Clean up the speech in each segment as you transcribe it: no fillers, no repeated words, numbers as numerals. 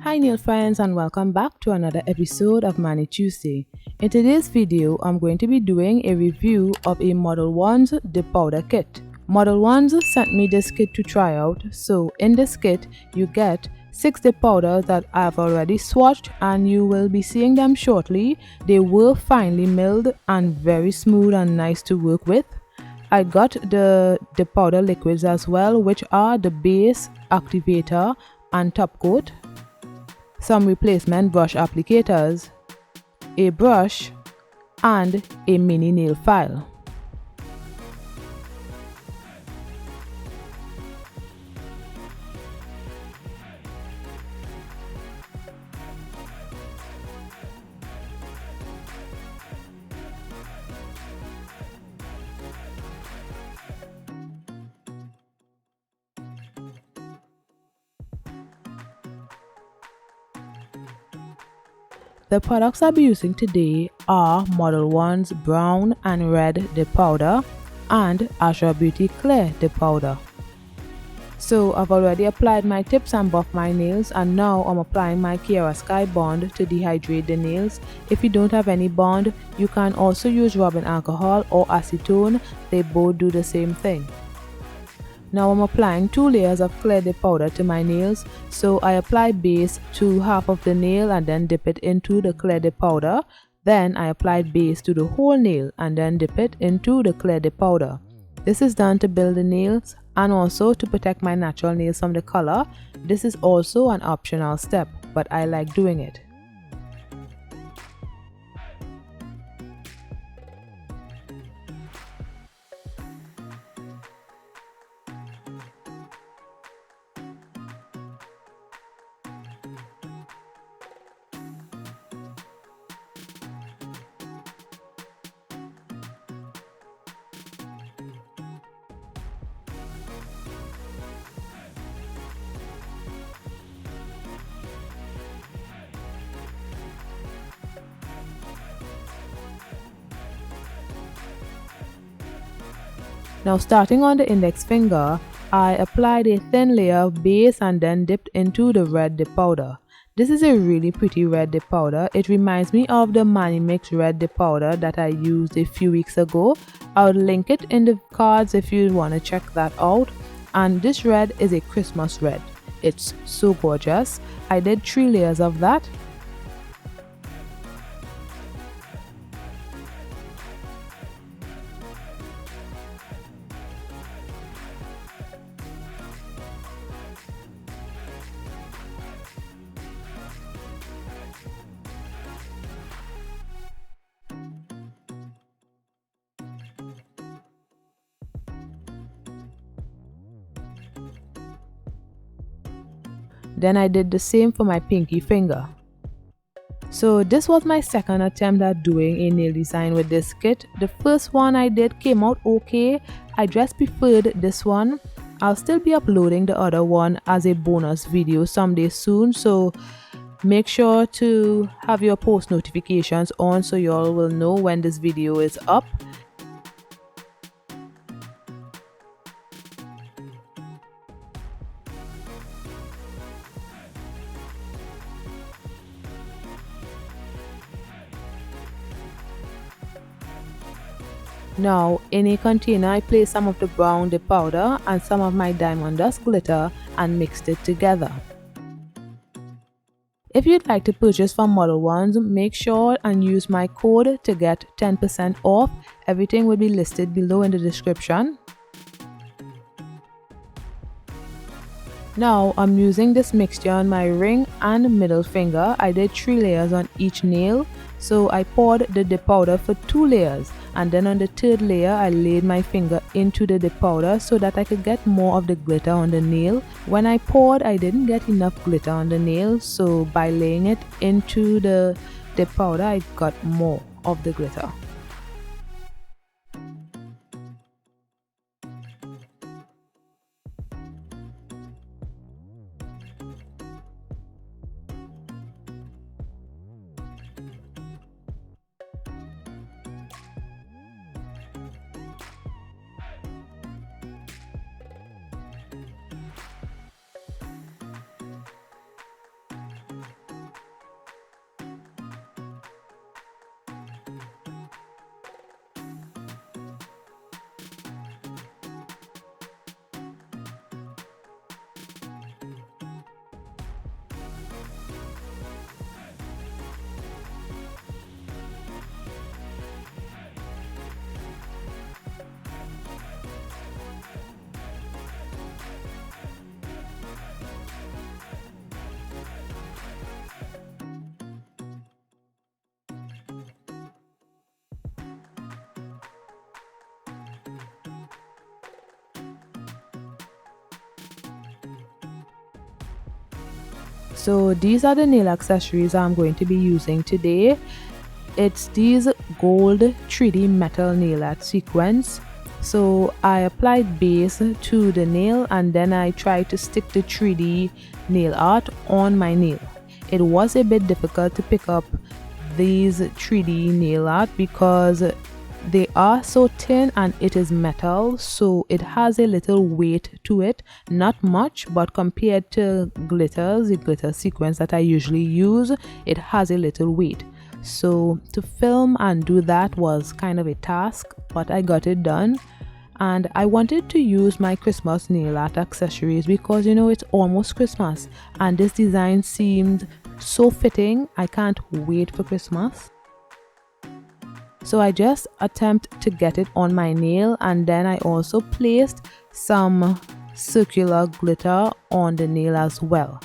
Hi nail friends, and welcome back to another episode of Mani Tuesday. In today's video, I'm going to be doing a review of a Modelones dip powder kit. Modelones sent me this kit to try out, so in this kit you get 6 dip powders that I've already swatched and you will be seeing them shortly. They were finely milled and very smooth and nice to work with. I got the dip powder liquids as well, which are the base, activator and top coat, some replacement brush applicators, a brush, and a mini nail file. The products I'll be using today are Modelones brown and red dip powder and Azure Beauty clear dip powder. So I've already applied my tips and buffed my nails, and now I'm applying my Cherael Sky Bond to dehydrate the nails. If you don't have any bond, you can also use rubbing alcohol or acetone. They both do the same thing. Now I'm applying 2 layers of clear dip powder to my nails. So I apply base to half of the nail and then dip it into the clear dip powder. Then I apply base to the whole nail and then dip it into the clear dip powder. This is done to build the nails and also to protect my natural nails from the color. This is also an optional step, but I like doing it. Now starting on the index finger, I applied a thin layer of base and then dipped into the red dip powder. This is a really pretty red dip powder. It reminds me of the Mani Mix red dip powder that I used a few weeks ago. I'll link it in the cards if you want to check that out. And this red is a Christmas red. It's so gorgeous. I did 3 layers of that. Then I did the same for my pinky finger. So this was my second attempt at doing a nail design with this kit. The first one I did came out okay. I just preferred this one. I'll still be uploading the other one as a bonus video someday soon, so make sure to have your post notifications on so you all will know when this video is up. Now in a container I placed some of the brown dip powder and some of my diamond dust glitter and mixed it together. If you'd like to purchase from Modelones, make sure and use my code to get 10% off. Everything will be listed below in the description. Now I'm using this mixture on my ring and middle finger. I did 3 layers on each nail. So I poured the dip powder for 2 layers, and then on the 3rd layer I laid my finger into the dip powder so that I could get more of the glitter on the nail. When I poured, I didn't get enough glitter on the nail, so by laying it into the dip powder I got more of the glitter. So these are the nail accessories I'm going to be using today. It's these gold 3D metal nail art sequence. So I applied base to the nail and then I tried to stick the 3D nail art on my nail. It was a bit difficult to pick up these 3D nail art because they are so thin and it is metal, so it has a little weight to it. Not much, but compared to the glitter sequence that I usually use, it has a little weight. So to film and do that was kind of a task, but I got it done. And I wanted to use my Christmas nail art accessories because it's almost Christmas and this design seemed so fitting. I can't wait for Christmas. So I just attempt to get it on my nail, and then I also placed some circular glitter on the nail as well.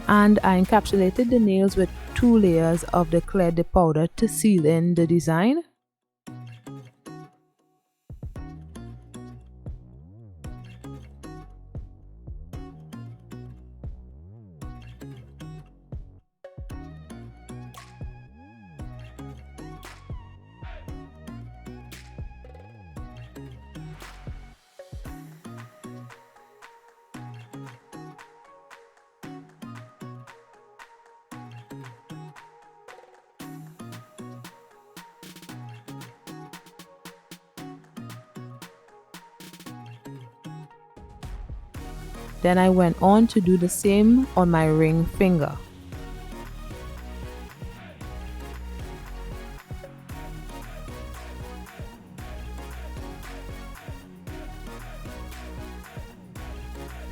And I encapsulated the nails with 2 layers of the claddy powder to seal in the design. Then I went on to do the same on my ring finger.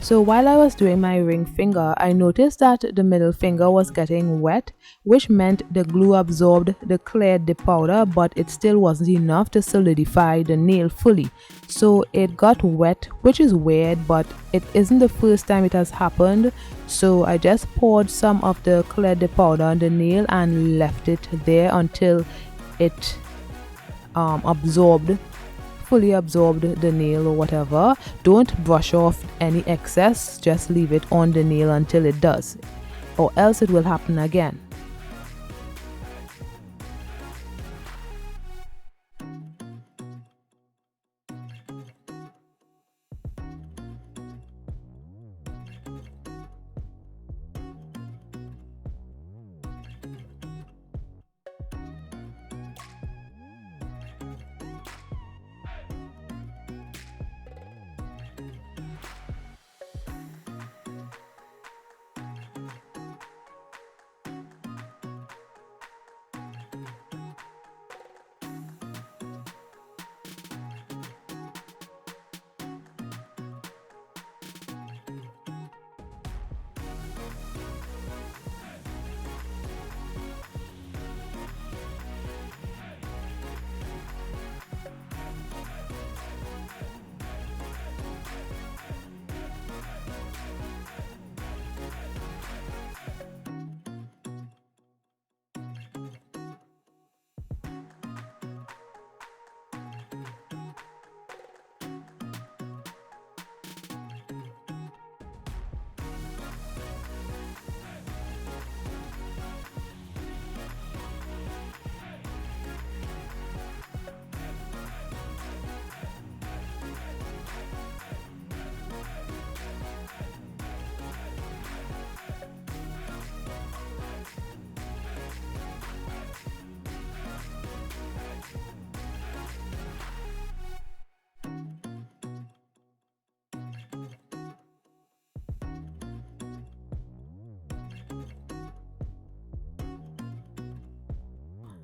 So while I was doing my ring finger, I noticed that the middle finger was getting wet, which meant the glue absorbed the claddy powder, but it still wasn't enough to solidify the nail fully. So it got wet, which is weird, but it isn't the first time it has happened. So I just poured some of the claddy powder on the nail and left it there until it fully absorbed the nail or whatever. Don't brush off any excess, just leave it on the nail until it does, or else it will happen again.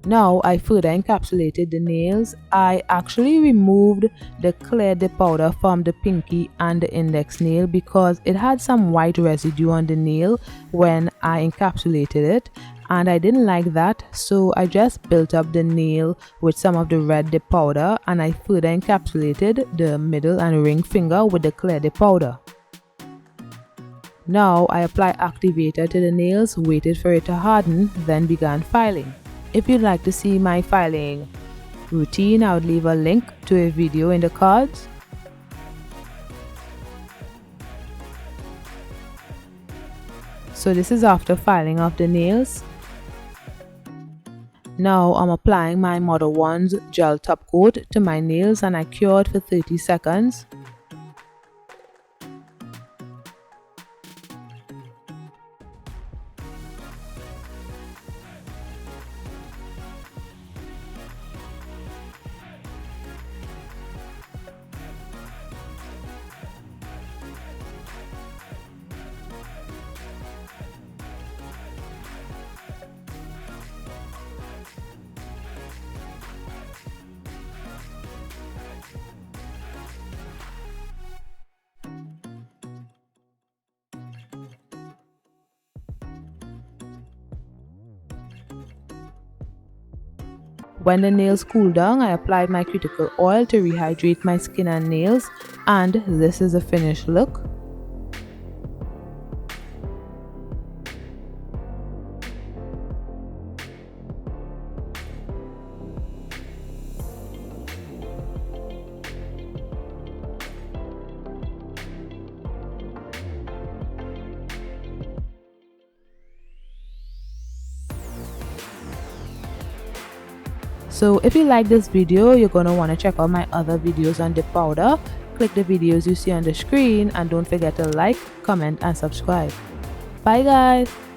Now I further encapsulated the nails. I actually removed the claddy powder from the pinky and the index nail because it had some white residue on the nail when I encapsulated it, and I didn't like that, so I just built up the nail with some of the red dip powder, and I further encapsulated the middle and ring finger with the claddy powder. Now I applied activator to the nails, waited for it to harden, then began filing. If you'd like to see my filing routine, I would leave a link to a video in the cards. So this is after filing of the nails. Now I'm applying my Modelones gel top coat to my nails, and I cure it for 30 seconds. When the nails cooled down, I applied my cuticle oil to rehydrate my skin and nails, and this is the finished look. So if you like this video, you're going to want to check out my other videos on the powder. Click the videos you see on the screen, and don't forget to like, comment and subscribe. Bye guys!